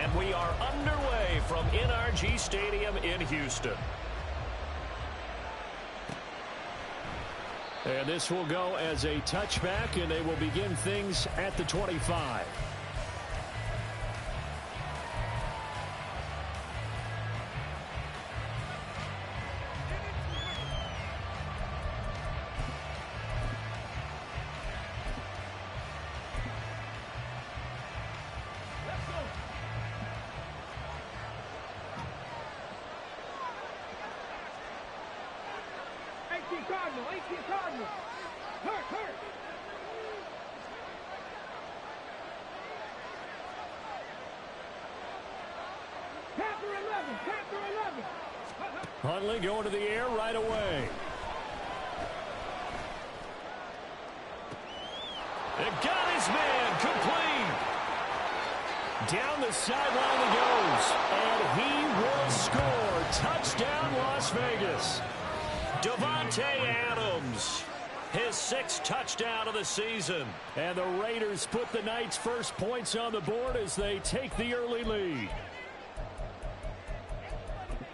And we are underway from NRG Stadium in Houston. And this will go as a touchback, and they will begin things at the 25. Cardinal. Hurt. Panther 11. Huntley going to the air right away. It got his man complete. Down the sideline he goes, and he will score. Touchdown, Las Vegas. Davante Adams, his 6th touchdown of the season. And the Raiders put the night's first points on the board as they take the early lead.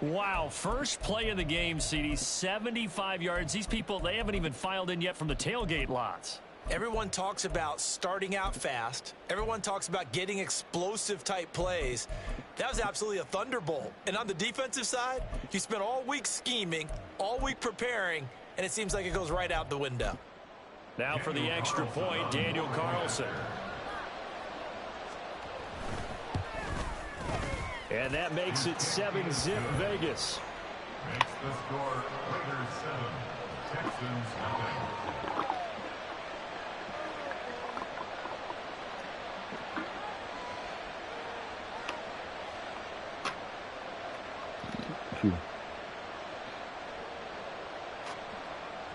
Wow, first play of the game, CD, 75 yards. These people, they haven't even filed in yet from the tailgate lots. Everyone talks about starting out fast. Everyone talks about getting explosive-type plays. That was absolutely a thunderbolt. And on the defensive side, you spent all week scheming, all week preparing, and it seems like it goes right out the window. Now for the extra point, Daniel Carlson. And that makes it 7-zip Vegas. Makes the score Raiders 7, Texans nothing.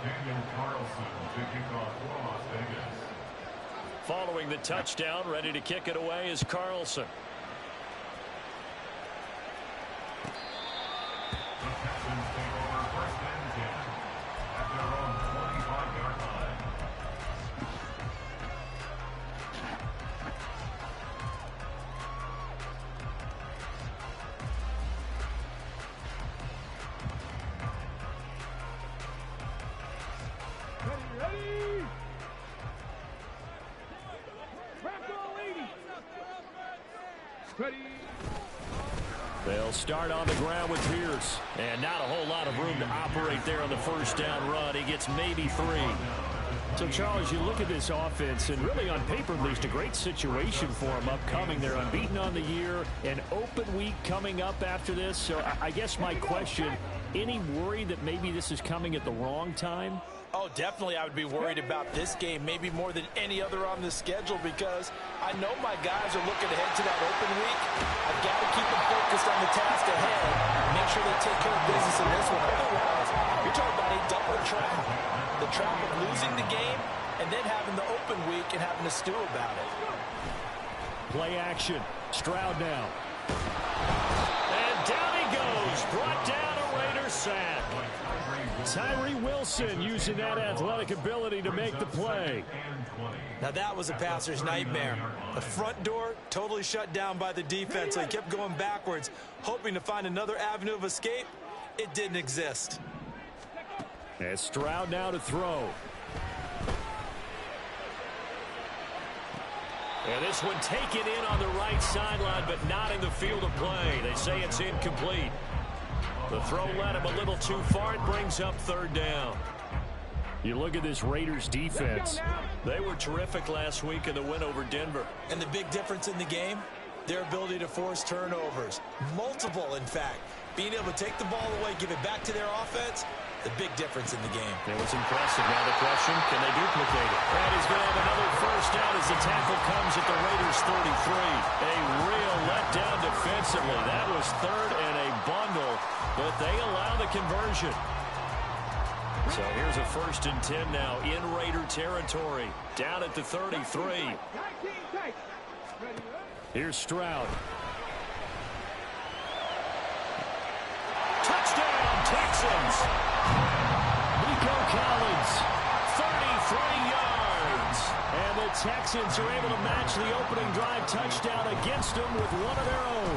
Daniel Carlson to kick off for Las Vegas. Following the touchdown, ready to kick it away is Carlson. The Texans take over first and 10 at their own 25-yard line. Ready. Ready. They'll start on the ground with Pierce. And not a whole lot of room to operate there on the first down run. He gets maybe 3. So, Charles, you look at this offense, and really on paper, at least, a great situation for them upcoming. They're unbeaten on the year, an open week coming up after this. So I guess my question, any worry that maybe this is coming at the wrong time? Oh, definitely I would be worried about this game, maybe more than any other on the schedule, because I know my guys are looking ahead to that open week. I've got to keep them focused on the task ahead, make sure they take care of business in this one. Otherwise, you're talking about a double trap. The trap of losing the game and then having the open week and having to stew about it. Play action. Stroud now. And down he goes. Brought down a Raiders sack. Tyree Wilson using that athletic ability to make the play. Now that was a passer's nightmare. The front door totally shut down by the defense, so he kept going backwards, hoping to find another avenue of escape. It didn't exist. And Stroud now to throw. And this one taken in on the right sideline, but not in the field of play. They say it's incomplete. The throw led him a little too far. It brings up 3rd down. You look at this Raiders defense. They were terrific last week in the win over Denver. And the big difference in the game, their ability to force turnovers. Multiple, in fact. Being able to take the ball away, give it back to their offense, the big difference in the game. It was impressive. Now the question, can they duplicate it? And he's going to have another first down as the tackle comes at the Raiders 33. A real letdown defensively. That was 3rd and a bundle, but they allow the conversion. So here's a 1st and 10 now in Raider territory. Down at the 33. Here's Stroud. Touchdown, Texans. Nico Collins, 33 yards. yards. And the Texans are able to match the opening drive touchdown against them with one of their own.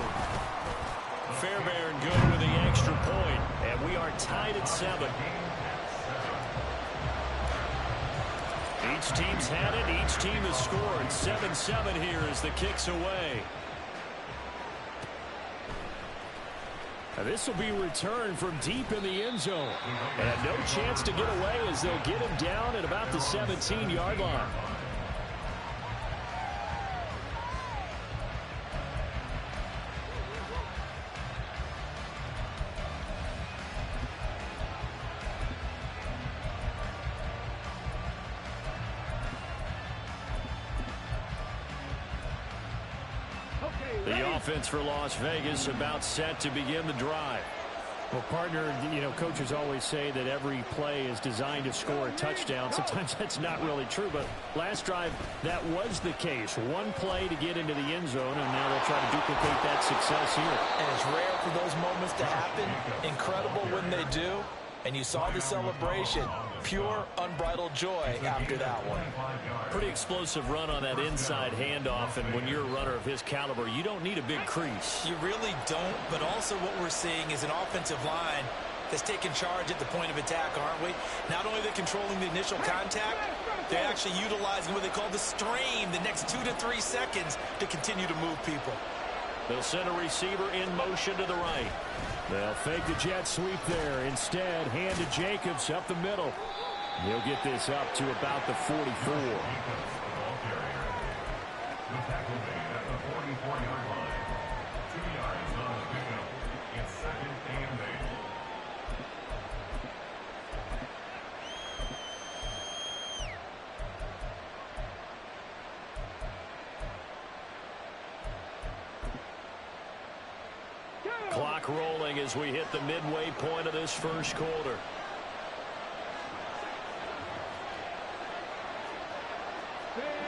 Fairbairn good with the extra point, and we are tied at 7. Each team's had it. Each team has scored. 7-7 here as the kick's away. Now this will be returned from deep in the end zone. And no chance to get away as they'll get him down at about the 17-yard line. The offense for Las Vegas about set to begin the drive. Well, partner, coaches always say that every play is designed to score a touchdown. Sometimes that's not really true, but last drive, that was the case. One play to get into the end zone, and now they'll try to duplicate that success here. And it's rare for those moments to happen. Incredible when they do. And you saw the celebration. Pure, unbridled joy after that one. Pretty explosive run on that inside handoff, and when you're a runner of his caliber, you don't need a big crease. You really don't, but also what we're seeing is an offensive line that's taking charge at the point of attack, aren't we? Not only are they controlling the initial contact, they're actually utilizing what they call the strain, the next 2 to 3 seconds to continue to move people. They'll send a receiver in motion to the right. They'll fake the jet sweep there. Instead, hand to Jacobs up the middle. He'll get this up to about the 44. The tackle made at the 44-yard line. 2 yards on the pickup. It's 2nd and 8. Clock rolling as we hit the midway point of this first quarter.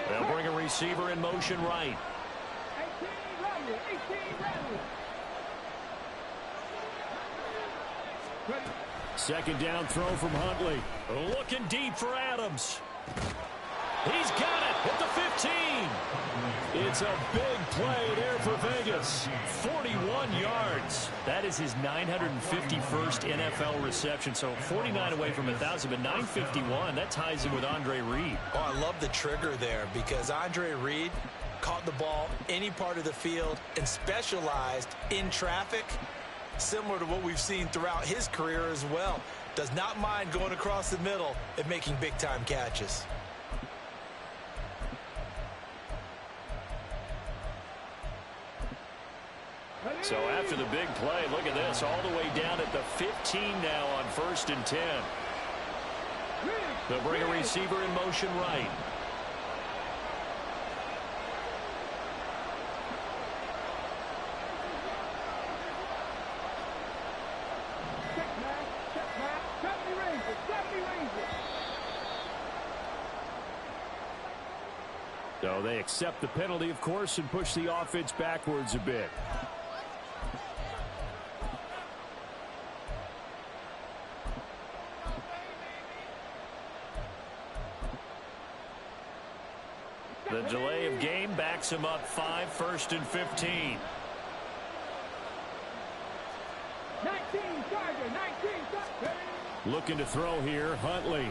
They'll bring a receiver in motion right. 18 Second down throw from Huntley. Looking deep for Adams. He's got it at the 15. It's a big play there for Vegas. 41 yards. That is his 951st NFL reception. So 49 away from 1,000, but 951. That ties him with Andre Reed. Oh, I love the trigger there because Andre Reed caught the ball any part of the field and specialized in traffic, similar to what we've seen throughout his career as well. Does not mind going across the middle and making big-time catches. So after the big play, look at this, all the way down at the 15 now on 1st and 10. They'll bring a receiver in motion right. So they accept the penalty, of course, and push the offense backwards a bit. The delay of game backs him up 5, 1st and 15. 19, Charger, 19, Charger. Looking to throw here, Huntley.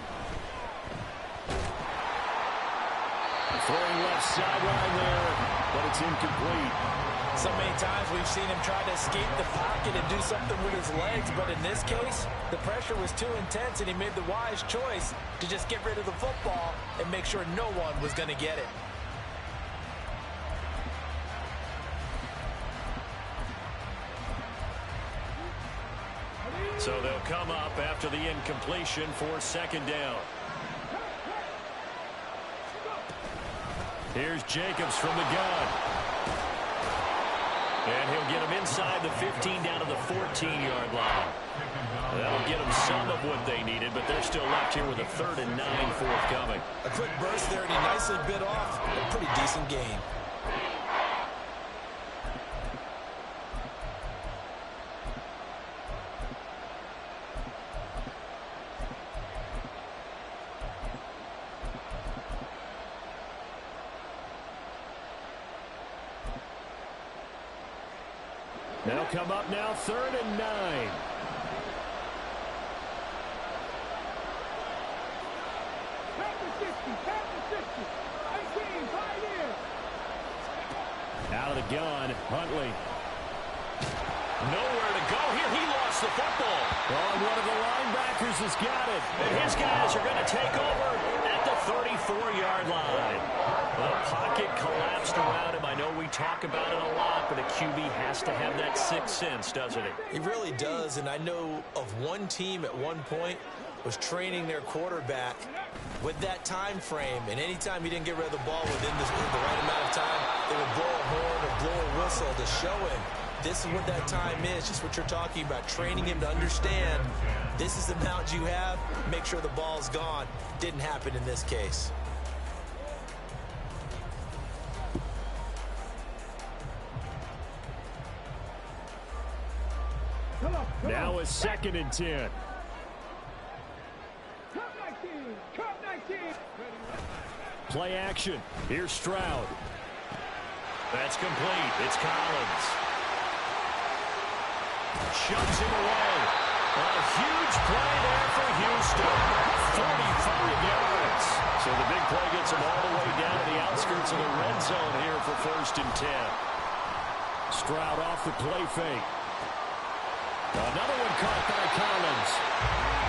Throwing left sideline there, but it's incomplete. So many times we've seen him try to escape the pocket and do something with his legs, but in this case, the pressure was too intense and he made the wise choice to just get rid of the football and make sure no one was going to get it. So they'll come up after the incompletion for 2nd down. Here's Jacobs from the gun. And he'll get him inside the 15 down to the 14-yard line. That'll get them some of what they needed, but they're still left here with a 3rd and 9 forthcoming. A quick burst there, and he nicely bit off a pretty decent gain. They'll come up now 3rd and 9. Out of the gun, Huntley. Nowhere to go here. He lost the football. Oh, one of the linebackers has got it. And his guys are going to take over at the 34-yard line. The pocket collapsed around him. I know we talk about it a lot, but a QB has to have that sixth sense, doesn't he? He really does, and I know of one team at one point was training their quarterback with that time frame, and anytime he didn't get rid of the ball within the right amount of time, they would blow a horn or blow a whistle to show him this is what that time is, just what you're talking about, training him to understand this is the amount you have, make sure the ball's gone. Didn't happen in this case. Now a 2nd and 10. Play action. Here's Stroud. That's complete. It's Collins. Shoves him away. A huge play there for Houston. 45 yards. So the big play gets him all the way down to the outskirts of the red zone here for 1st and 10. Stroud off the play fake. Another one caught by Collins.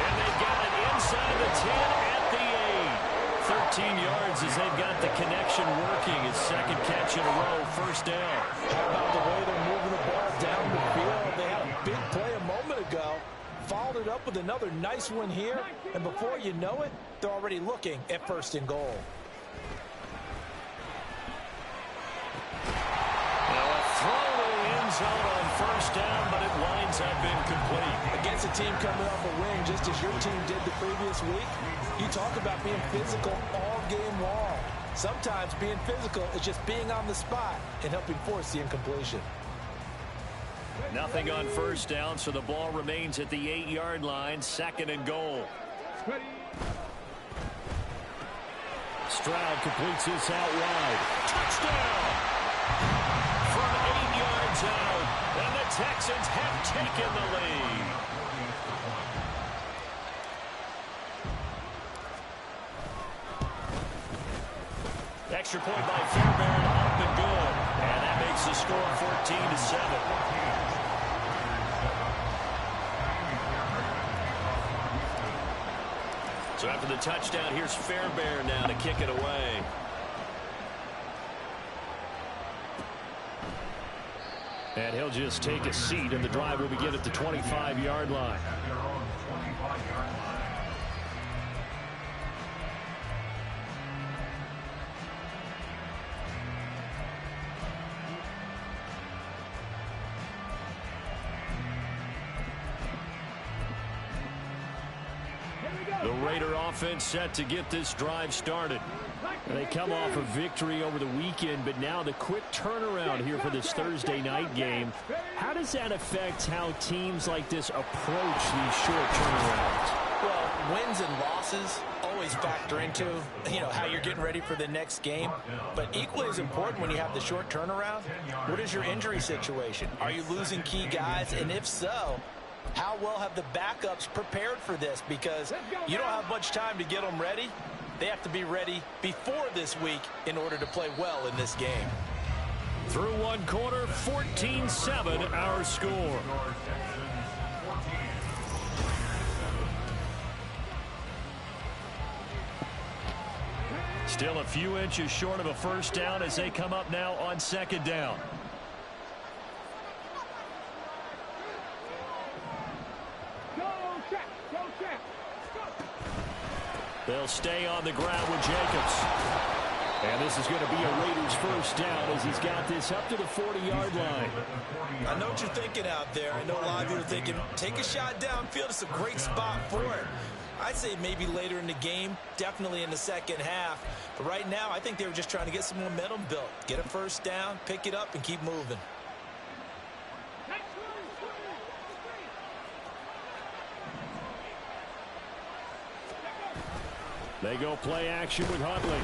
And they've got it inside the 10 at the 8. 13 yards as they've got the connection working. His 2nd catch in a row, 1st down. How about the way they're moving the ball down the field? They had a big play a moment ago. Followed it up with another nice one here. And before you know it, they're already looking at 1st and goal. Now a throw to the end zone on 1st down, but it winds up incomplete. Against a team coming off a win, just as your team did the previous week, you talk about being physical all game long. Sometimes being physical is just being on the spot and helping force the incompletion. Nothing on 1st down, so the ball remains at the 8-yard line, 2nd and goal. Stroud completes this out wide. Touchdown! From 8 yards out, and the Texans have taken the lead. Extra point by Fairbairn, up and good. And that makes the score 14-7. So after the touchdown, here's Fairbairn now to kick it away. And he'll just take a seat, and the drive will begin at the 25-yard line. The Raider offense set to get this drive started. They come off a victory over the weekend, but now the quick turnaround here for this Thursday night game. How does that affect how teams like this approach these short turnarounds? Well, wins and losses always factor into, how you're getting ready for the next game. But equally as important when you have the short turnaround, what is your injury situation? Are you losing key guys? And if so, how well have the backups prepared for this? Because you don't have much time to get them ready. They have to be ready before this week in order to play well in this game. Through one quarter, 14-7 our score. Still a few inches short of a 1st down as they come up now on 2nd down. They'll stay on the ground with Jacobs. And this is going to be a Raiders 1st down as he's got this up to the 40-yard line. I know what you're thinking out there. I know a lot of you are thinking, take a shot downfield. It's a great spot for it. I'd say maybe later in the game, definitely in the second half. But right now, I think they were just trying to get some momentum built. Get a 1st down, pick it up, and keep moving. They go play action with Huntley.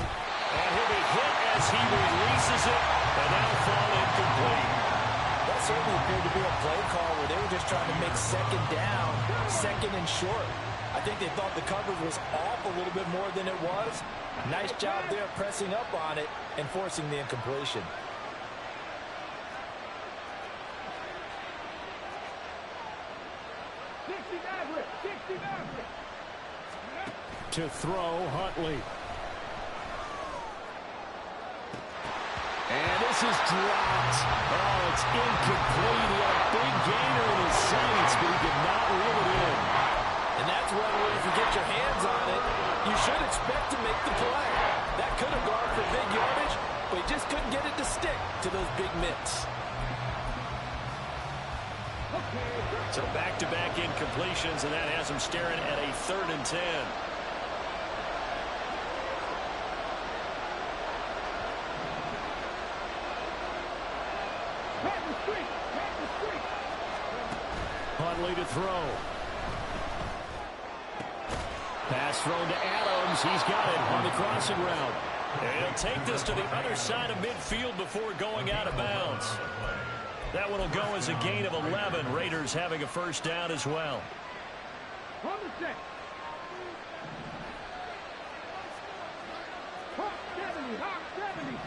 And he'll be hit as he releases it, and that'll fall incomplete. That certainly appeared to be a trying to make second down, second and short. I think they thought the coverage was off a little bit more than it was. Nice job there pressing up on it and forcing the incompletion. To throw, Huntley. And this is dropped. Oh, it's incomplete. He had a big gainer in his sights, but he did not reel it in. And that's one where if you get your hands on it, you should expect to make the play. That could have gone for big yardage, but he just couldn't get it to stick to those big mitts. So back-to-back incompletions, and that has him staring at a 3rd and 10. Huntley to throw. Pass thrown to Adams. He's got it on the crossing route. And he'll take this to the other side of midfield before going out of bounds. That one will go as a gain of 11. Raiders having a first down as well. On the set. Hawk 70, Hawk 70.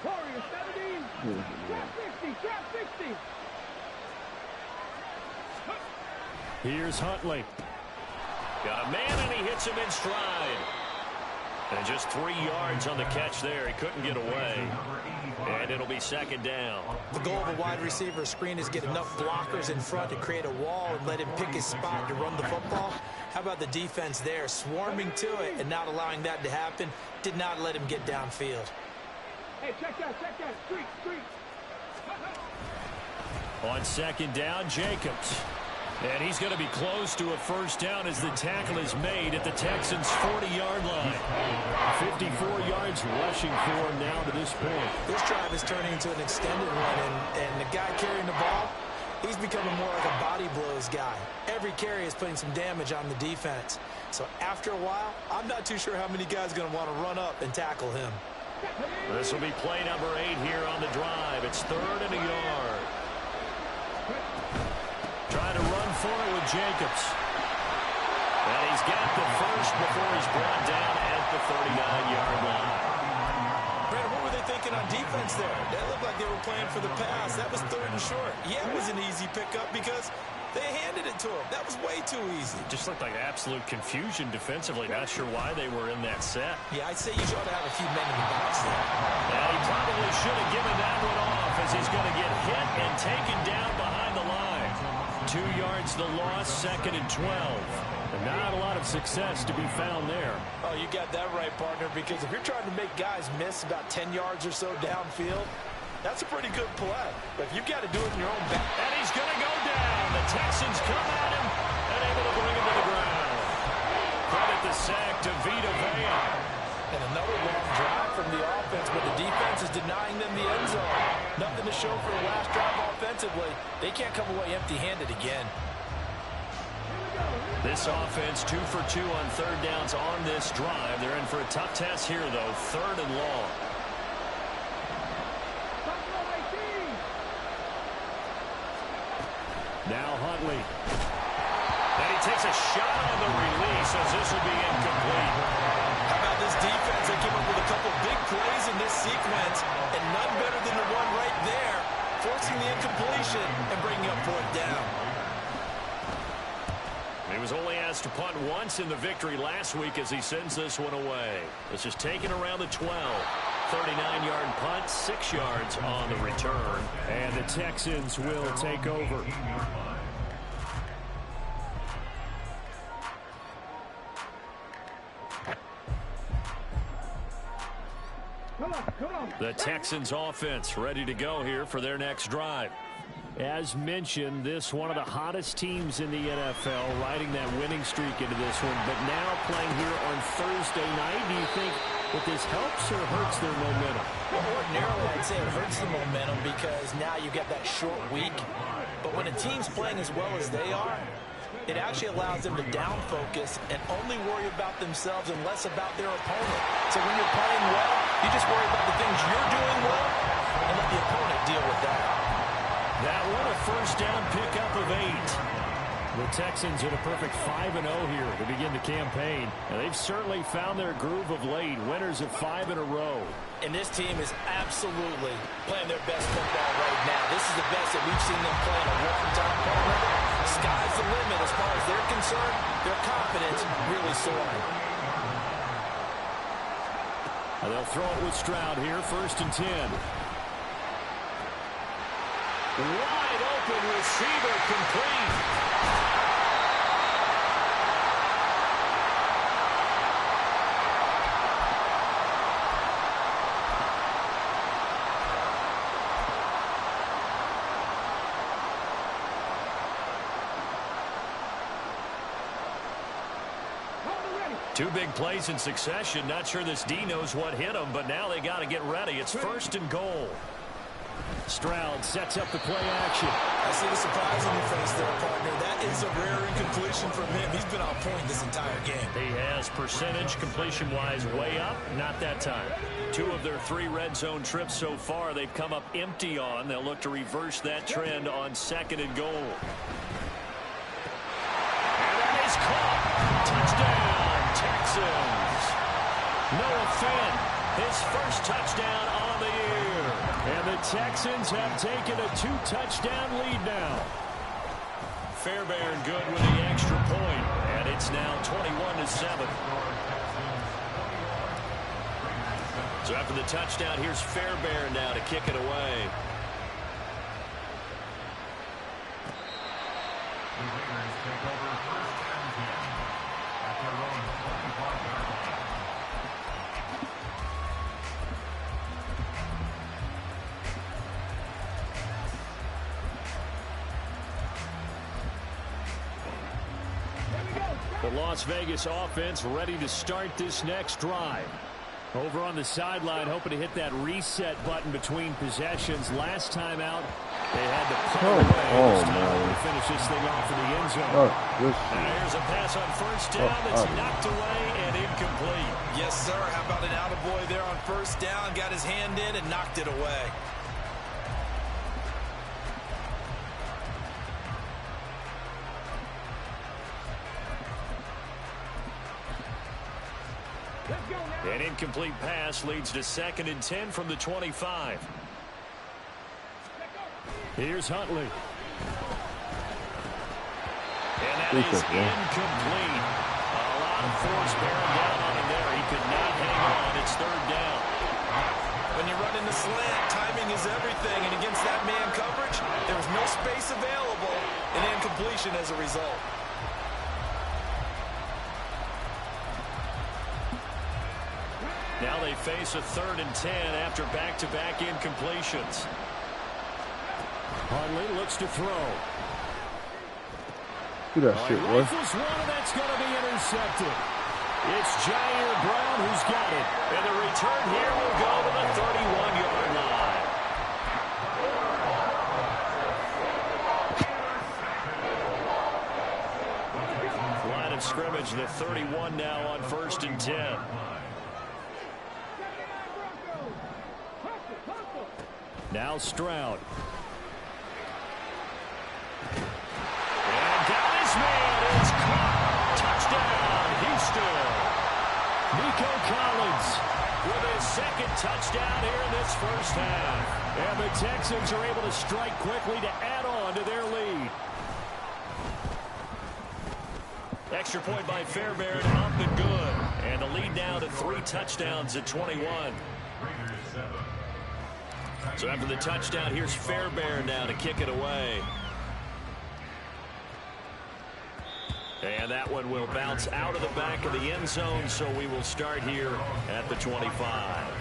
Warrior 70. Trap 60, trap 60. Here's Huntley. Got a man, and he hits him in stride. And just 3 yards on the catch there. He couldn't get away. And it'll be second down. The goal of a wide receiver screen is get enough blockers in front to create a wall and let him pick his spot to run the football. How about the defense there, swarming to it and not allowing that to happen? Did not let him get downfield. Hey, check that, street. On second down, Jacobs. And he's going to be close to a first down as the tackle is made at the Texans' 40-yard line. 54 yards rushing for him now to this point. This drive is turning into an extended run, and the guy carrying the ball, he's becoming more like a body blows guy. Every carry is putting some damage on the defense. So after a while, I'm not too sure how many guys are going to want to run up and tackle him. This will be play number 8 here on the drive. It's 3rd and a yard. Trying to run for it with Jacobs. And he's got the first before he's brought down at the 39-yard line. Brandon, what were they thinking on defense there? That looked like they were playing for the pass. That was 3rd and short. Yeah, it was an easy pickup because they handed it to him. That was way too easy. Just looked like absolute confusion defensively. Not sure why they were in that set. Yeah, I'd say you ought to have a few men in the box there. And he probably should have given that one off as he's going to get hit and taken down behind the line. 2 yards the loss, 2nd and 12. And not a lot of success to be found there. Oh, you got that right, partner, because if you're trying to make guys miss about 10 yards or so downfield, that's a pretty good play. But you've got to do it in your own back. And he's going to go down. The Texans come at him and able to bring him to the ground. Credit the sack to Vita Vea. And another long drive from the offense, but the defense is denying them the end zone. Nothing to show for the last drive offensively. They can't come away empty-handed again. This offense 2 for 2 on 3rd downs on this drive. They're in for a tough test here, though. 3rd and long. Now Huntley. And he takes a shot on the release as this will be incomplete. How about this defense? They came up with a couple big plays in this sequence, and none better than the one right there, forcing the incompletion and bringing up 4th down. He was only asked to punt once in the victory last week as he sends this one away. This is taken around the 12. 39-yard punt, 6 yards on the return. And the Texans will take over. Come on. The Texans offense ready to go here for their next drive. As mentioned, this one of the hottest teams in the NFL, riding that winning streak into this one, but now playing here on Thursday night. Do you think that this helps or hurts their momentum? Well, ordinarily, I'd say it hurts the momentum because now you get that short week. But when a team's playing as well as they are, it actually allows them to down focus and only worry about themselves and less about their opponent. So when you're playing well, you just worry about the things you're doing well and let the opponent deal with that. That one a first down pickup of 8. The Texans at a perfect 5-0 here to begin the campaign. And they've certainly found their groove of late. Winners of 5 in a row. And this team is absolutely playing their best football right now. This is the best that we've seen them play in a long time. Sky's the limit as far as they're concerned. Their confidence really soaring. And they'll throw it with Stroud here, 1st and 10. Wide open receiver, complete. Two big plays in succession. Not sure this D knows what hit him, but now they got to get ready. It's 1st and goal. Stroud sets up the play action. I see the surprise on your face there, partner. That is a rare incompletion from him. He's been on point this entire game. He has percentage completion-wise way up. Not that time. 2 of their 3 red zone trips so far they've come up empty on. They'll look to reverse that trend on 2nd and goal. And that is caught. Touchdown, Texans. Noah Fant, his first touchdown on the year. And the Texans have taken a 2-touchdown lead now. Fairbairn good with the extra point, and it's now 21-7. So after the touchdown, here's Fairbairn now to kick it away. The Raiders take over 1st and 10 at their own 25-yard line. The Las Vegas offense ready to start this next drive. Over on the sideline, hoping to hit that reset button between possessions. Last time out, they had to pull away. This time to finish this thing off in the end zone. Now here's a pass on 1st down that's knocked away and incomplete. Yes, sir. How about an attaboy there on 1st down? Got his hand in and knocked it away. An incomplete pass leads to 2nd and 10 from the 25. Here's Huntley. And that is incomplete. A lot of force bearing down on him there. He could not hang on. It's 3rd down. When you're running the slant, timing is everything. And against that man coverage, there was no space available. An incompletion as a result. Now they face a 3rd and 10 after back-to-back incompletions. Huntley looks to throw. Do that shit, boy. Rifles one, and that's going to be intercepted. It's Jair Brown who's got it. And the return here will go to the 31-yard line. Line of scrimmage, the 31 now on 1st and 10. Now Stroud. And got his man. It's caught. Touchdown, Houston. Nico Collins with his 2nd touchdown here in this 1st half. And the Texans are able to strike quickly to add on to their lead. Extra point by Fairbairn, up and good. And the lead now to 3 touchdowns at 21. So after the touchdown, here's Fairbairn now to kick it away. And that one will bounce out of the back of the end zone, so we will start here at the 25.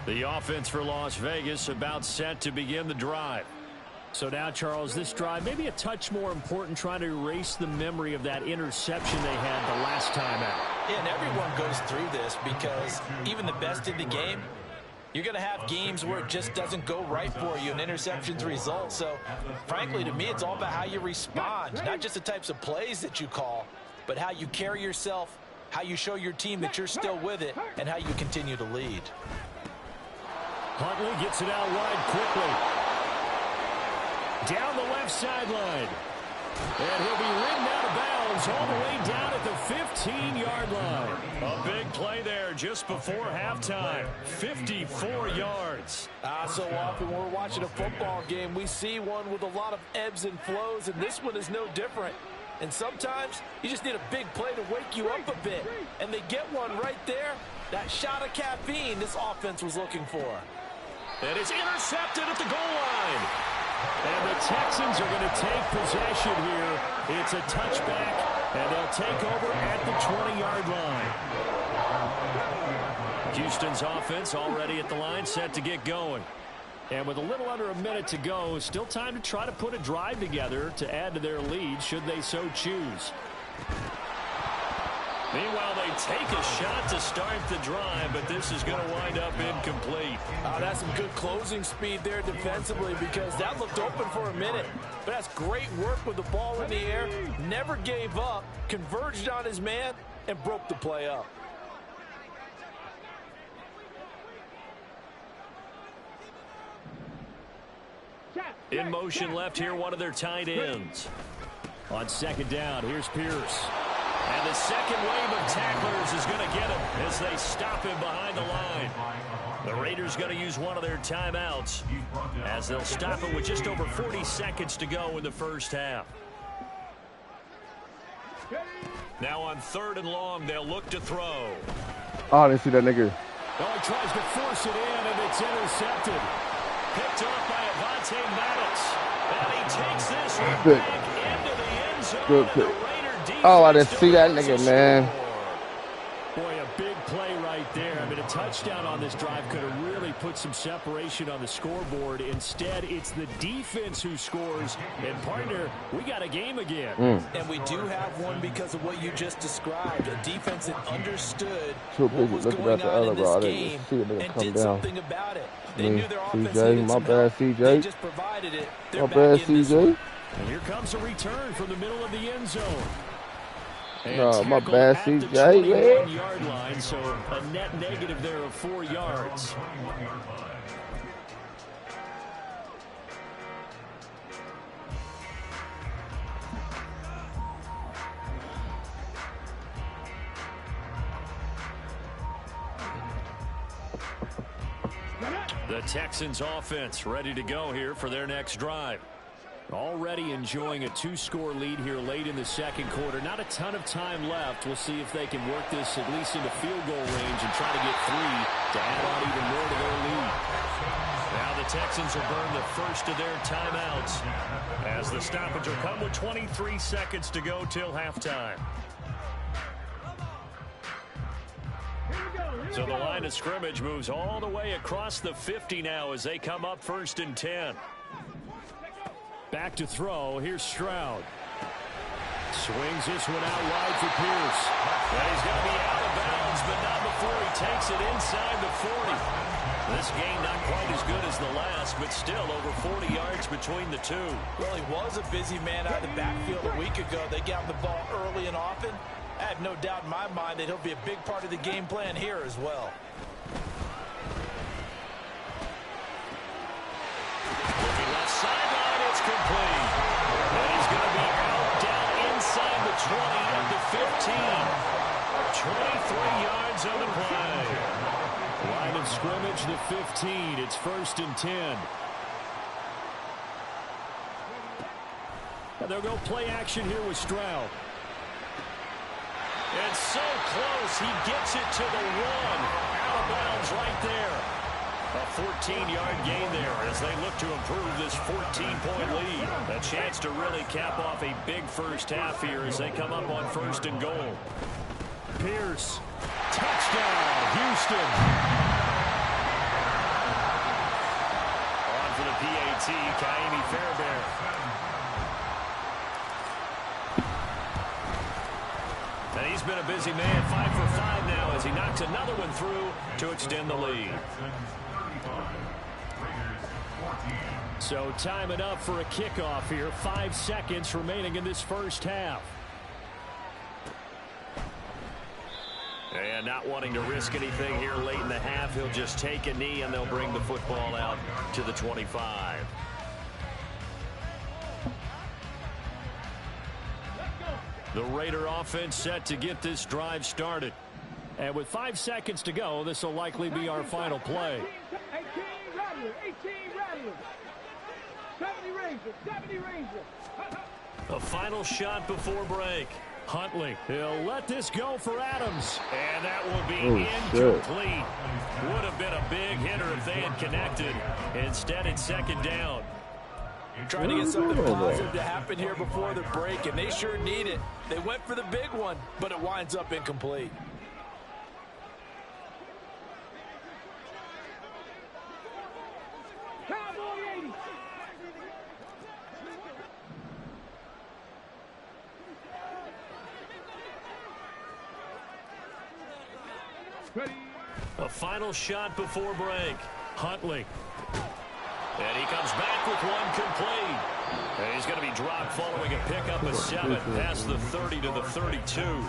The offense for Las Vegas about set to begin the drive. So now, Charles, this drive maybe a touch more important, trying to erase the memory of that interception they had the last time out. Yeah, and everyone goes through this because even the best in the game, You're going to have games where it just doesn't go right for you, and interceptions result. So, frankly, to me, it's all about how you respond, not just the types of plays that you call, but how you carry yourself, how you show your team that you're still with it, and how you continue to lead. Huntley gets it out wide quickly. Down the left sideline. And he'll be ridden out of bounds all the way down at the 15-yard line. A big play there just before halftime. 54 yards. So often when we're watching a football game, we see one with a lot of ebbs and flows, and this one is no different. And sometimes you just need a big play to wake you up a bit. And they get one right there. That shot of caffeine this offense was looking for. And it's intercepted at the goal line. And the Texans are going to take possession here. It's a touchback, and they'll take over at the 20-yard line. Houston's offense already at the line, set to get going. And with a little under a minute to go, still time to try to put a drive together to add to their lead, should they so choose. Meanwhile, they take a shot to start the drive, but this is going to wind up incomplete. That's some good closing speed there defensively, because that looked open for a minute. But that's great work with the ball in the air. Never gave up, converged on his man, and broke the play up. In motion left here, one of their tight ends. On second down, here's Pierce. And the second wave of tacklers is going to get him as they stop him behind the line. The Raiders going to use one of their timeouts as they'll stop it with just over 40 seconds to go in the first half. Now on 3rd and long, they'll look to throw. Oh, I didn't see that nigga. Oh, he tries to force it in, and it's intercepted. Picked off by Avonte Maddox. And he takes this one back into the end zone. Good pick. Oh, I didn't see that nigga, man. Boy, a big play right there. I mean, a touchdown on this drive could have really put some separation on the scoreboard. Instead, it's the defense who scores. And, partner, we got a game again. And we do have one because of what you just described. A defense that understood what was going on in this game and did something about it. They knew their offense needed some help. They just provided it. They're back in this one. And here comes a return from the middle of the end zone. No, my bad, CJ. Yard line, so a net negative there of 4 yards. The Texans offense ready to go here for their next drive. Already enjoying a 2-score lead here late in the second quarter. Not a ton of time left. We'll see if they can work this at least into field goal range and try to get 3 to add on even more to their lead. Now the Texans will burn the first of their timeouts as the stoppage will come with 23 seconds to go till halftime. So the line of scrimmage moves all the way across the 50 now as they come up 1st and 10. Back to throw. Here's Stroud. Swings this one out wide for Pierce. And he's going to be out of bounds, but not before he takes it inside the 40. This game not quite as good as the last, but still over 40 yards between the two. Well, he was a busy man out of the backfield a week ago. They got him the ball early and often. I have no doubt in my mind that he'll be a big part of the game plan here as well. Looking left sideline, it's complete. And he's going to be out down inside the 20 at the 15. 23 yards on the play. Line of scrimmage, the 15. It's 1st and 10. And they'll go play action here with Stroud. And so close, he gets it to the 1. Out of bounds right there. A 14-yard gain there as they look to improve this 14-point lead. A chance to really cap off a big first half here as they come up on 1st and goal. Pierce. Touchdown, Houston. On for the PAT, Kaimi Fairbairn. And he's been a busy man, 5 for 5 now as he knocks another one through to extend the lead. So time enough for a kickoff here. 5 seconds remaining in this first half. And not wanting to risk anything here late in the half, he'll just take a knee and they'll bring the football out to the 25. The Raider offense set to get this drive started. And with 5 seconds to go, this will likely be our final play. 18 Rattler, 18 Rattler. 70 Ranger, 70 Ranger. A final shot before break. Huntley, he'll let this go for Adams. And that will be incomplete. Would have been a big hitter if they had connected. Instead, it's second down. Trying to get something positive to happen here before the break, and they sure need it. They went for the big one, but it winds up incomplete. Cowboy 80. Ready. A final shot before break. Huntley. And he comes back with one complete. And he's going to be dropped following a pickup of 7 past the 30 to the 32.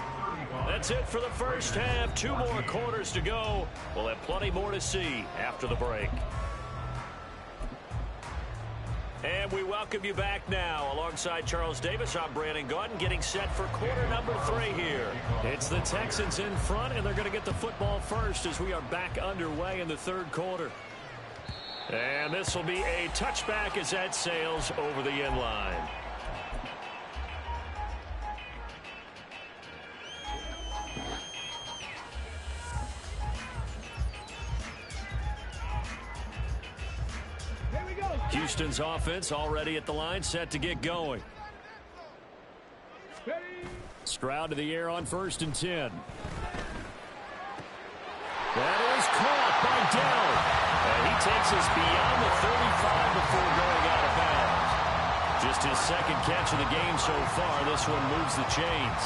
That's it for the first half. 2 more quarters to go. We'll have plenty more to see after the break. And we welcome you back now. Alongside Charles Davis, I'm Brandon Gaudin, getting set for quarter number 3 here. It's the Texans in front, and they're going to get the football first as we are back underway in the third quarter. And this will be a touchback as that sails over the end line. Here we go. Houston's offense already at the line, set to get going. Ready. Stroud to the air on 1st and 10. That is caught by Dell. And he takes us beyond the 35 before going out of bounds. Just his second catch of the game so far. This one moves the chains.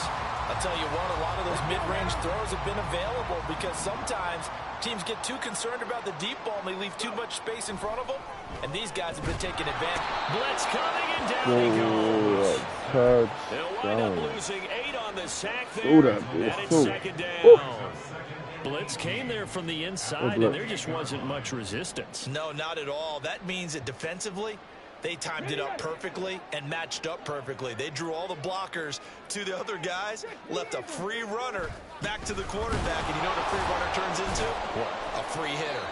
I'll tell you what, a lot of those mid-range throws have been available because sometimes teams get too concerned about the deep ball and they leave too much space in front of them. And these guys have been taking advantage. Blitz coming and down he goes. They'll wind up losing 8 on the sack there. And it's second down. Blitz came there from the inside, and there just wasn't much resistance. No, not at all. That means that defensively, they timed it up perfectly and matched up perfectly. They drew all the blockers to the other guys, left a free runner back to the quarterback, and you know what a free runner turns into? What? A free hitter.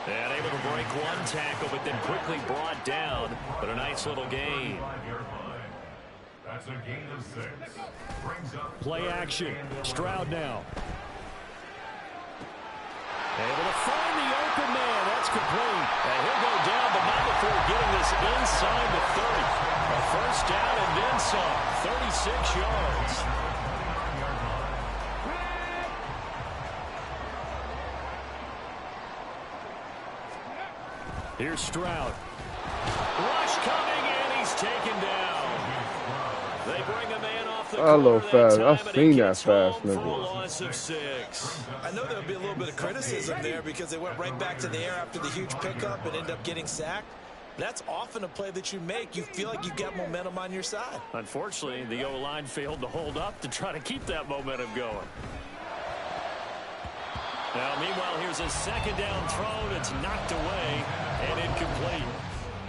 And able to break one tackle, but then quickly brought down. But a nice little gain. That's a gain of 6. Brings up Play action. Stroud now. Able to find the open man. That's complete. And he'll go down, but not before getting this inside the 30. A first down and then some. 36 yards. Here's Stroud. Rush coming, and he's taken down. They bring a man off the A little corner fast. that I've time, seen and he that gets fast, home for a nigga. loss of 6. I know there'll be a little bit of criticism there because they went right back to the air after the huge pickup and ended up getting sacked. That's often a play that you make. You feel like you've got momentum on your side. Unfortunately, the O-line failed to hold up to try to keep that momentum going. Now, meanwhile, here's a second down throw that's knocked away and incomplete.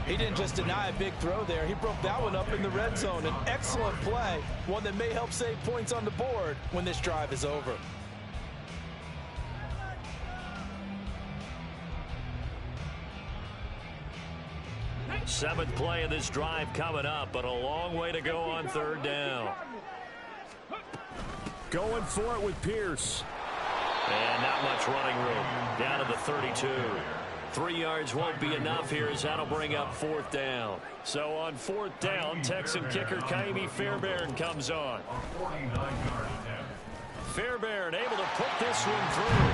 He didn't just deny a big throw there. He broke that one up in the red zone. An excellent play, one that may help save points on the board when this drive is over. Seventh play of this drive coming up, but a long way to go on third down. Going for it with Pierce. And not much running room. Down to the 32. 3 yards won't be enough here as that'll bring up fourth down. So on fourth down, Texan kicker Kaimi Fairbairn comes on. Fairbairn able to put this one through.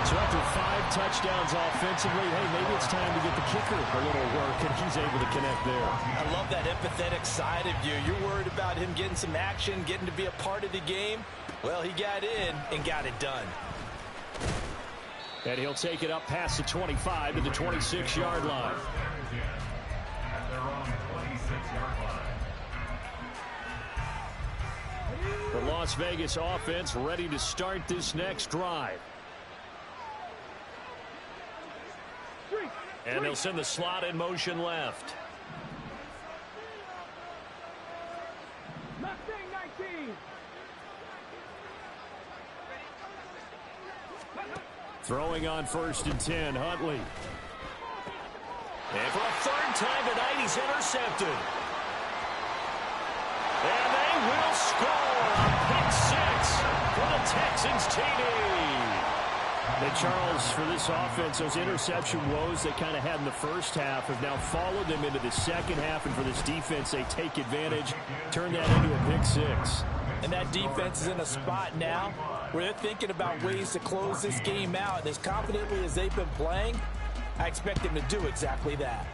So after 5 touchdowns offensively, hey, maybe it's time to get the kicker a little work, and he's able to connect there. I love that empathetic side of you. You're worried about him getting some action, getting to be a part of the game. Well, he got in and got it done. And he'll take it up past the 25 to the 26-yard line. At their own 26-yard line. The Las Vegas offense ready to start this next drive. And they'll send the slot in motion left. Mustang 19. Throwing on 1st and 10, Huntley. And for a third time tonight, he's intercepted. And they will score a pick 6 for the Texans TD. And Charles, for this offense, those interception woes they kind of had in the first half have now followed them into the second half. And for this defense, they take advantage, turn that into a pick 6. And that defense is in a spot now where they're thinking about ways to close this game out. And as confidently as they've been playing, I expect them to do exactly that.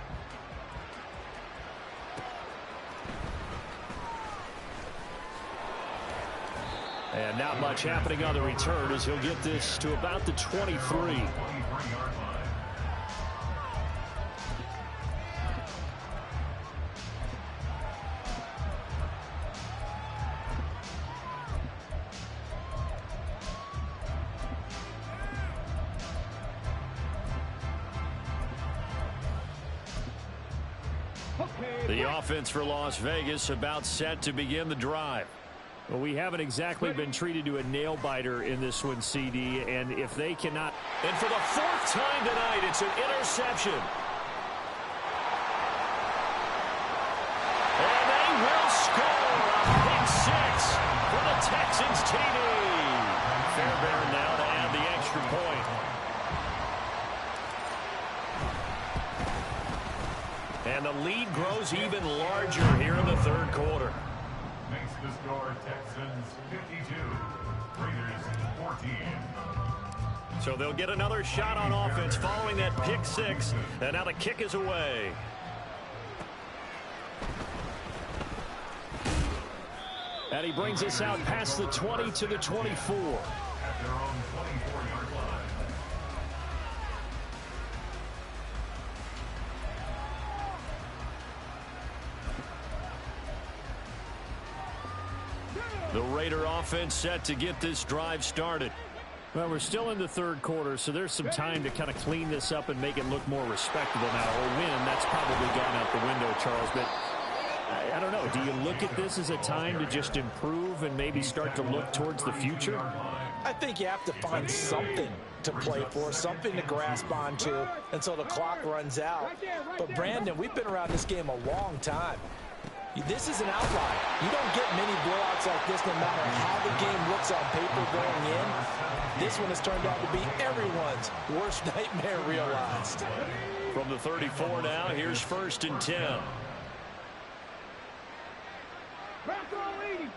And not much happening on the return as he'll get this to about the 23. The offense for Las Vegas about set to begin the drive. Well, we haven't exactly been treated to a nail-biter in this one, CD, and if they cannot... And for the 4th time tonight, it's an interception. And they will score a pick 6 for the Texans TD. Fairbairn now to add the extra point. And the lead grows even larger here in the 3rd quarter. Makes the score Texans 52, Raiders 14. So they'll get another shot on offense following that pick 6, and now the kick is away. And he brings us out past the 20 to the 24. At their own 24-yard line. The Raider offense set to get this drive started. Well, we're still in the 3rd quarter, so there's some time to kind of clean this up and make it look more respectable now. A win, that's probably gone out the window, Charles, but I don't know. Do you look at this as a time to just improve and maybe start to look towards the future? I think you have to find something to play for, something to grasp onto until the clock runs out. But, Brandon, we've been around this game a long time. This is an outlier. You don't get many blowouts like this no matter how the game looks on paper going in. This one has turned out to be everyone's worst nightmare realized. From the 34 now, here's 1st and 10. Back on lead.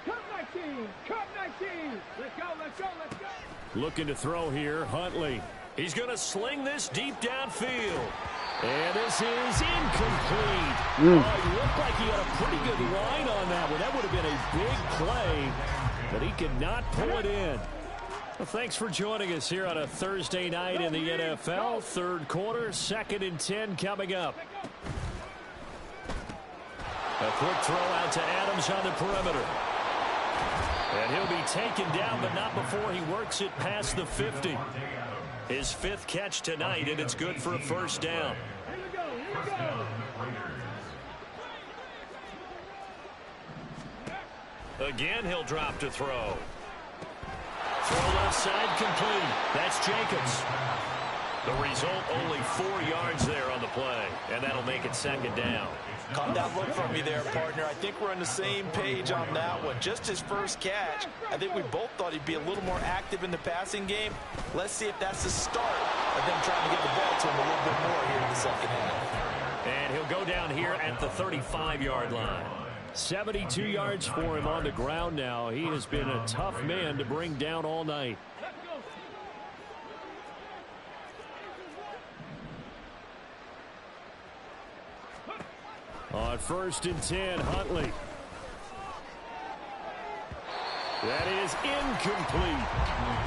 Cut 19. Cut 19. Let's go, let's go, let's go. Looking to throw here, Huntley. He's going to sling this deep downfield. And this is incomplete. He looked like he had a pretty good line on that one. That would have been a big play, but he could not pull it in. Well, thanks for joining us here on a Thursday night in the NFL. 3rd quarter, 2nd and 10 coming up. A quick throw out to Adams on the perimeter. And he'll be taken down, but not before he works it past the 50. His 5th catch tonight, and it's good for a 1st down. Here we go, here we go. Again, he'll drop to throw. Throw left side complete. That's Jacobs. The result, only 4 yards there on the play, and that'll make it 2nd down. Caught that look from me there, partner. I think we're on the same page on that one. Just his 1st catch. I think we both thought he'd be a little more active in the passing game. Let's see if that's the start of them trying to get the ball to him a little bit more here in the 2nd half. And he'll go down here at the 35-yard line. 72 yards for him on the ground now. He has been a tough man to bring down all night. On 1st and 10, Huntley. That is incomplete.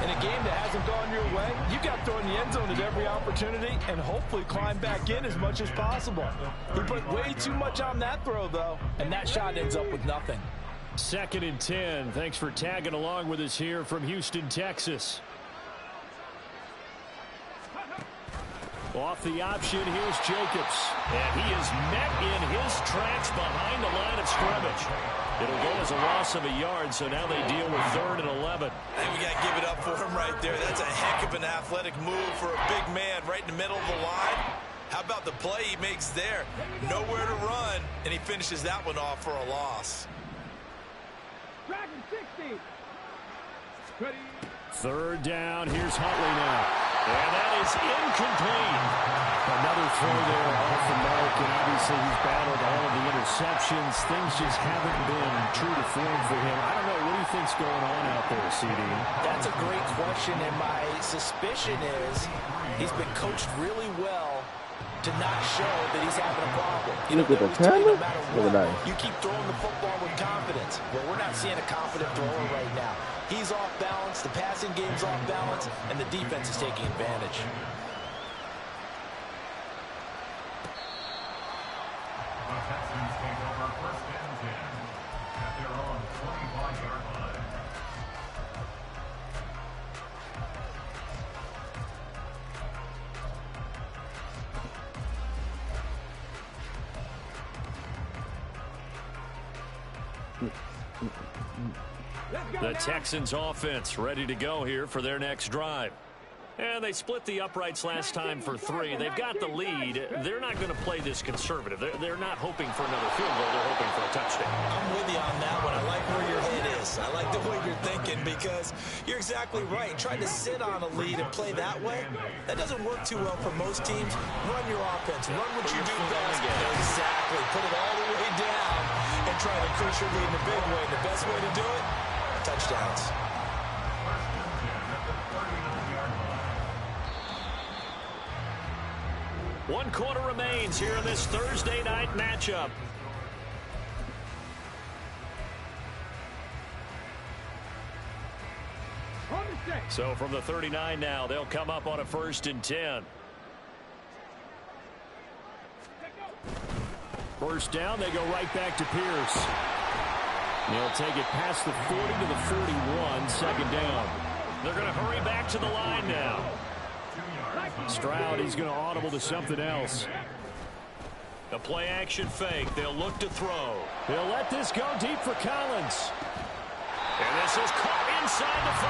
In a game that hasn't gone your way, you've got to throw in the end zone at every opportunity and hopefully climb back in as much as possible. He put way too much on that throw, though, and that shot ends up with nothing. 2nd and 10. Thanks for tagging along with us here from Houston, Texas. Off the option, here's Jacobs. And he is met in his tracks behind the line of scrimmage. It'll go as a loss of a yard, so now they deal with 3rd and 11. Hey, we got to give it up for him right there. That's a heck of an athletic move for a big man right in the middle of the line. How about the play he makes there? Nowhere to run, and he finishes that one off for a loss. Dragon 60. Ready. 3rd down, here's Huntley now. And that is incomplete. Another throw there off the mark, and obviously he's battled all of the interceptions. Things just haven't been true to form for him. I don't know, what do you think's going on out there, CD? That's a great question, and my suspicion is he's been coached really well to not show that he's having a problem. Look at the camera. Look at that. You keep throwing the football with confidence. Well, we're not seeing a confident thrower right now. He's off balance, the passing game's off balance, and the defense is taking advantage. The Texans take over 1st and 10 at their own 25-yard line. The Texans offense ready to go here for their next drive. And they split the uprights last time for 3. They've got the lead. They're not going to play this conservative. They're not hoping for another field goal. They're hoping for a touchdown. I'm with you on that one. I like where your head is. I like the way you're thinking because you're exactly right. Trying to sit on a lead and play that way, that doesn't work too well for most teams. Run your offense. Run what you do best. Exactly. Put it all the way down and try to increase your lead in a big way. And the best way to do it, touchdowns. 1st and 10 at the 39-yard line. 1 quarter remains here in this Thursday night matchup. So from the 39 now, they'll come up on a 1st and 10. 1st down, they go right back to Pierce. They'll take it past the 40 to the 41, 2nd down. They're going to hurry back to the line now. Stroud, he's going to audible to something else. The play action fake. They'll look to throw. They'll let this go deep for Collins. And this is caught inside the 5.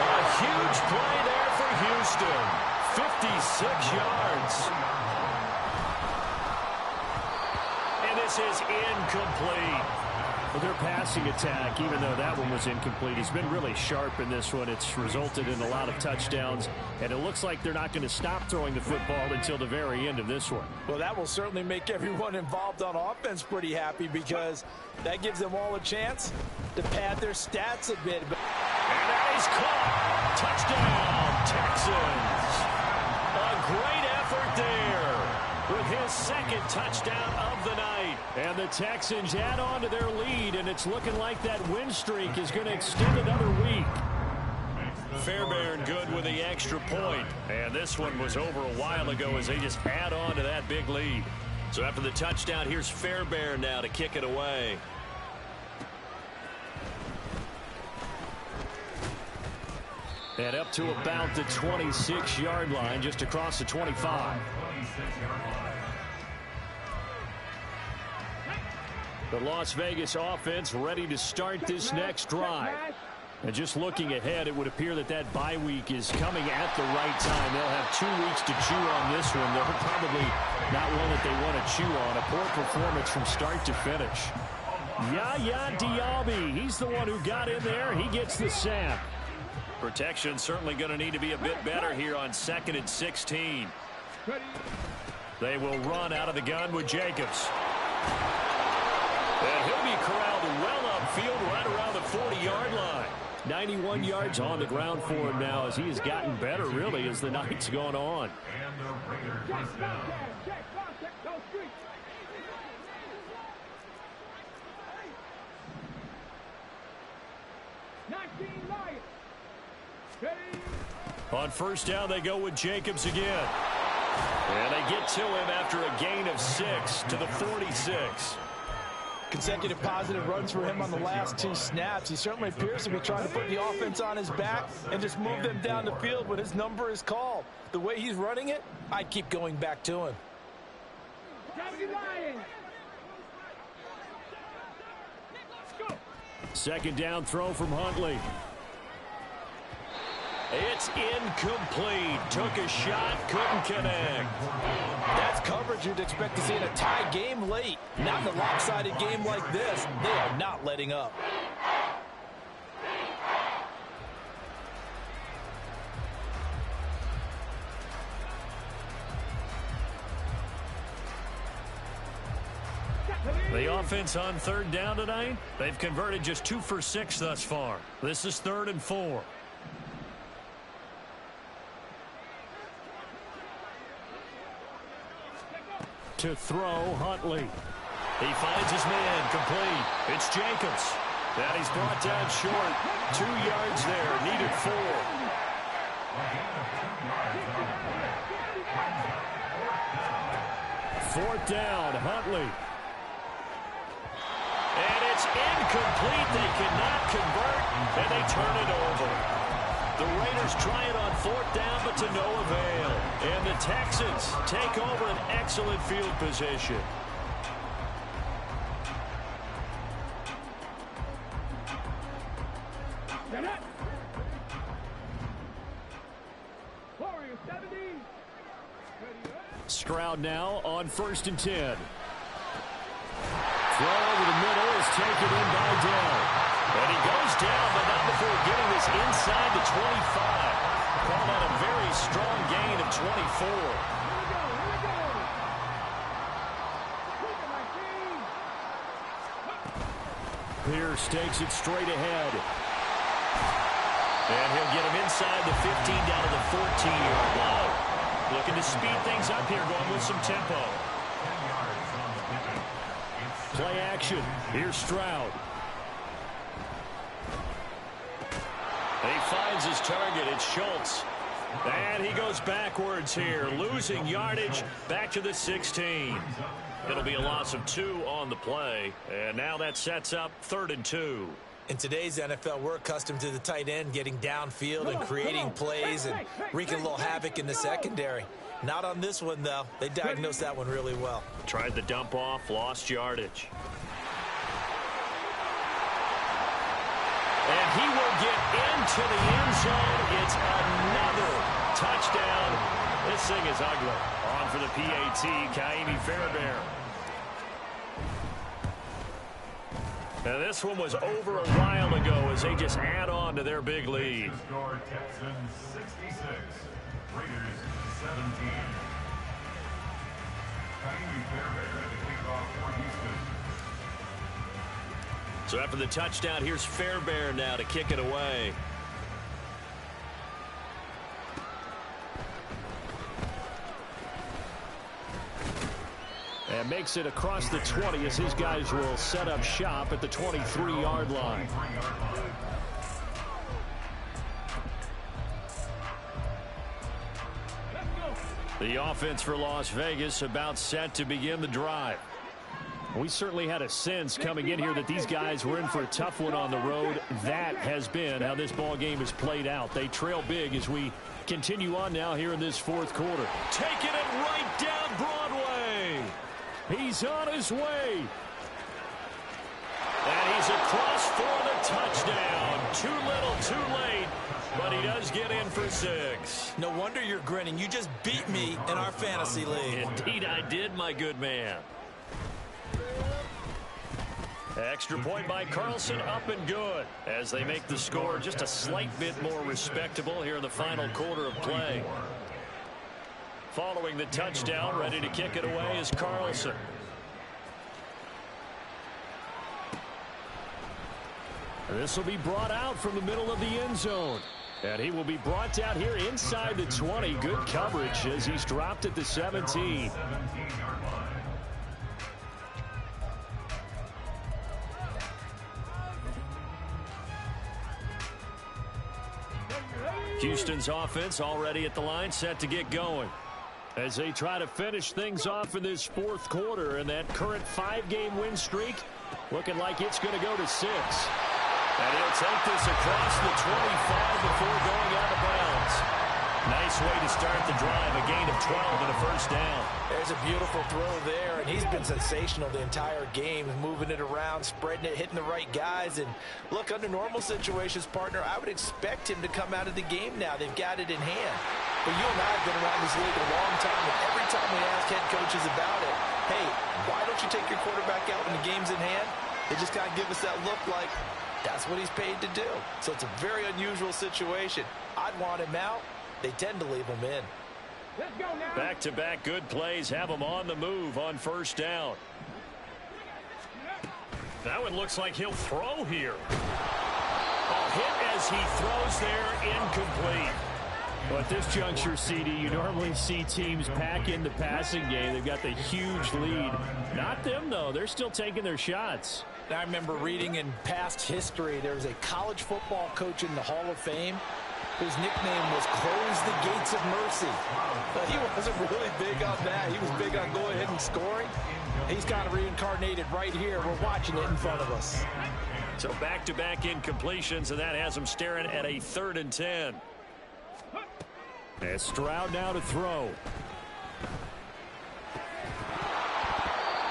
A huge play there for Houston. 56 yards. And this is incomplete. Their passing attack, even though that one was incomplete, has been really sharp in this one. It's resulted in a lot of touchdowns, and it looks like they're not going to stop throwing the football until the very end of this one. Well, that will certainly make everyone involved on offense pretty happy because that gives them all a chance to pad their stats a bit. And that is caught. Touchdown, Texans. A great effort there with his 2nd touchdown of the night. And the Texans add on to their lead, and it's looking like that win streak is going to extend another week. Fairbairn good with the extra point. And this one was over a while ago as they just add on to that big lead. So after the touchdown, here's Fairbairn now to kick it away. And up to about the 26-yard line, just across the 25. The Las Vegas offense ready to start this next drive. And just looking ahead, it would appear that that bye week is coming at the right time. They'll have 2 weeks to chew on this one. They're probably not one that they want to chew on. A poor performance from start to finish. Yaya Diaby, he's the one who got in there. He gets the sack. Protection certainly going to need to be a bit better here on 2nd and 16. They will run out of the gun with Jacobs. And he'll be corralled well upfield right around the 40-yard line. 91 yards on the ground for him now as he has gotten better, really, as the night's gone on. And the Raiders first down. 15, Lions. Ready? On first down, they go with Jacobs again. And they get to him after a gain of 6 to the 46. Consecutive positive runs for him on the last 2 snaps. He certainly appears to be trying to put the offense on his back and just move them down the field when his number is called. The way he's running it, I'd keep going back to him. 70 Lions. Let's go. Second down throw from Huntley. It's incomplete. Took a shot, couldn't connect. That's coverage you'd expect to see in a tie game late. Not in a lopsided game like this. They are not letting up. The offense on third down tonight, they've converted just 2 for 6 thus far. This is 3rd and 4. To throw, Huntley. He finds his man, complete. It's Jacobs. And he's brought down short. 2 yards there, needed 4. Fourth down, Huntley. And it's incomplete. They cannot convert, and they turn it over. The Raiders try it on 4th down, but to no avail. And the Texans take over an excellent field position. Warriors 70. Stroud now on 1st and 10. Throw over the middle is taken in by Dell. And he goes down, but not before getting this inside the 25. Call that a very strong gain of 24. Here we go. Pierce takes it straight ahead. And he'll get him inside the 15 down to the 14-yard line. Looking to speed things up here, going with some tempo. Play action. Here's Stroud. He finds his target. It's Schultz. And he goes backwards here, losing yardage back to the 16. It'll be a loss of 2 on the play. And now that sets up 3rd and 2. In today's NFL, we're accustomed to the tight end getting downfield and creating plays and wreaking a little havoc in the secondary. Not on this one, though. They diagnosed that one really well. Tried the dump off, lost yardage. And he will get into the end zone. It's another touchdown. This thing is ugly. On for the PAT, Kaimi Fairbairn. Now this one was over a while ago as they just add on to their big lead. Score Texans 66, Raiders 17. Kaimi Fairbairn at the kickoff for Houston. So after the touchdown, here's Fairbairn now to kick it away. And makes it across the 20 as his guys will set up shop at the 23-yard line. The offense for Las Vegas about set to begin the drive. We certainly had a sense coming in here that these guys were in for a tough one on the road. That has been how this ball game has played out. They trail big as we continue on now here in this 4th quarter. Taking it right down Broadway. He's on his way. And he's across for the touchdown. Too little, too late. But he does get in for 6. No wonder you're grinning. You just beat me in our fantasy league. Indeed I did, my good man. Extra point by Carlson, up and good as they make the score just a slight bit more respectable here in the final quarter of play. Following the touchdown, ready to kick it away is Carlson. This will be brought out from the middle of the end zone. And he will be brought down here inside the 20. Good coverage as he's dropped at the 17. Houston's offense already at the line, set to get going. As they try to finish things off in this fourth quarter, and that current 5-game win streak looking like it's going to go to 6. And he'll take this across the 25 before going out of bounds. Nice way to start the drive, a gain of 12 and a first down. There's a beautiful throw there, and he's been sensational the entire game, moving it around, spreading it, hitting the right guys. And look, under normal situations, partner, I would expect him to come out of the game now. They've got it in hand. But you and I have been around this league a long time, and every time we ask head coaches about it, hey, why don't you take your quarterback out when the game's in hand? They just kind of give us that look like that's what he's paid to do. So it's a very unusual situation. I'd want him out. They tend to leave him in. Let's go now. Back-to-back good plays have him on the move on first down. That one looks like he'll throw here. A hit as he throws there, incomplete. Well, at this juncture, CD, you normally see teams pack in the passing game. They've got the huge lead. Not them, though. They're still taking their shots. I remember reading in past history, there was a college football coach in the Hall of Fame whose nickname was Close the Gates of Mercy. But he wasn't really big on that. He was big on going ahead and scoring. He's kind of reincarnated right here. We're watching it in front of us. So back-to-back incompletions, and that has him staring at a 3rd and 10. As Stroud now to throw.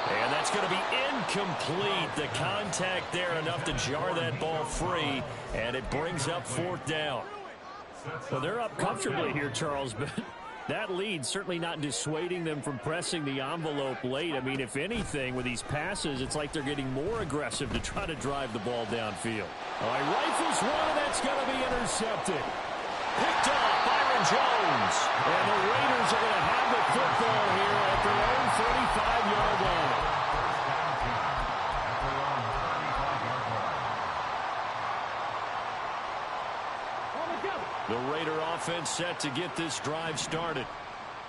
And that's going to be incomplete. The contact there enough to jar that ball free, and it brings up 4th down. Well, they're up comfortably here, Charles, but that lead certainly not dissuading them from pressing the envelope late. I mean, if anything, with these passes, it's like they're getting more aggressive to try to drive the ball downfield. All right, rifles one, and that's going to be intercepted. Picked off Byron Jones. And the Raiders are going to have the football here at their own 35-yard line. The Raider offense set to get this drive started.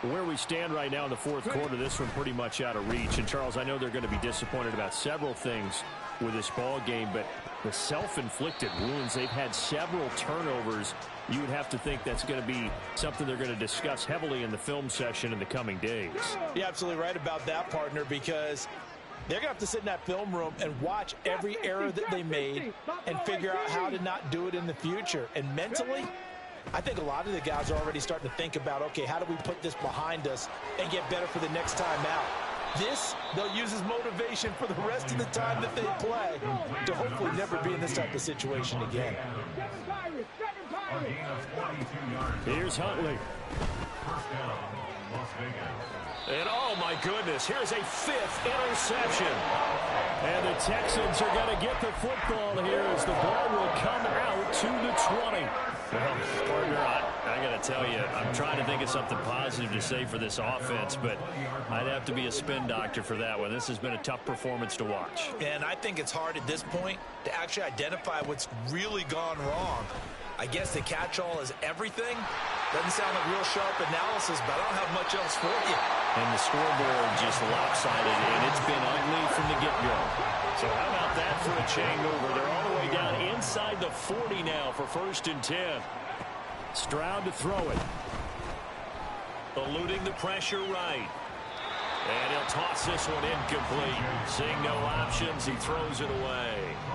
Where we stand right now in the fourth quarter, this one pretty much out of reach. And, Charles, I know they're going to be disappointed about several things with this ball game, but the self-inflicted wounds, they've had several turnovers. You would have to think that's going to be something they're going to discuss heavily in the film session in the coming days. You're absolutely right about that, partner, because they're going to have to sit in that film room and watch every error that they made and figure out how to not do it in the future. And mentally, I think a lot of the guys are already starting to think about, okay, how do we put this behind us and get better for the next time out? This, they'll use as motivation for the rest of the time that they play to hopefully never be in this type of situation again. Here's Huntley. And oh my goodness, here's a 5th interception. And the Texans are going to get the football here as the ball will come out to the 20. Well, partner, I got to tell you, I'm trying to think of something positive to say for this offense, but I'd have to be a spin doctor for that one. This has been a tough performance to watch. And I think it's hard at this point to actually identify what's really gone wrong. I guess the catch-all is everything. Doesn't sound like real sharp analysis, but I don't have much else for you. And the scoreboard just lopsided, and it's been ugly from the get-go. So how about that for a chain mover? They're all the way down inside the 40 now for 1st and 10. Stroud to throw it. Eluding the pressure right. And he'll toss this one incomplete. Seeing no options, he throws it away.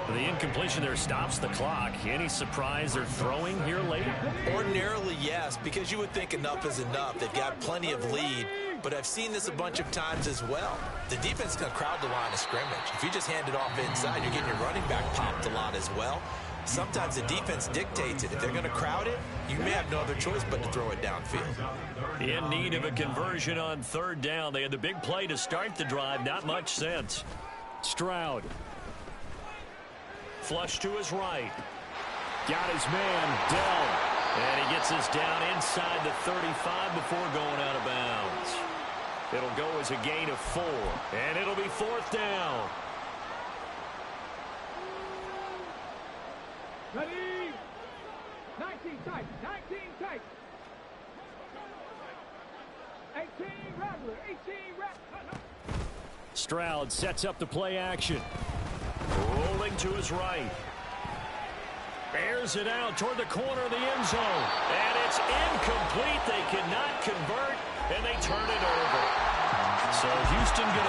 The incompletion there stops the clock. Any surprise they're throwing here late? Ordinarily, yes, because you would think enough is enough. They've got plenty of lead, but I've seen this a bunch of times as well. The defense is going to crowd the line of scrimmage. If you just hand it off inside, you're getting your running back popped a lot as well. Sometimes the defense dictates it. If they're going to crowd it, you may have no other choice but to throw it downfield. In need of a conversion on 3rd down. They had the big play to start the drive. Not much sense. Stroud. Flush to his right. Got his man, Dell. And he gets this down inside the 35 before going out of bounds. It'll go as a gain of 4. And it'll be 4th down. Ready? 19 tight. 19 tight. 18 Rattler. 18 Rattler. Stroud sets up the play action. Rolling to his right. Airs it out toward the corner of the end zone. And it's incomplete. They cannot convert, and they turn it over. So Houston going to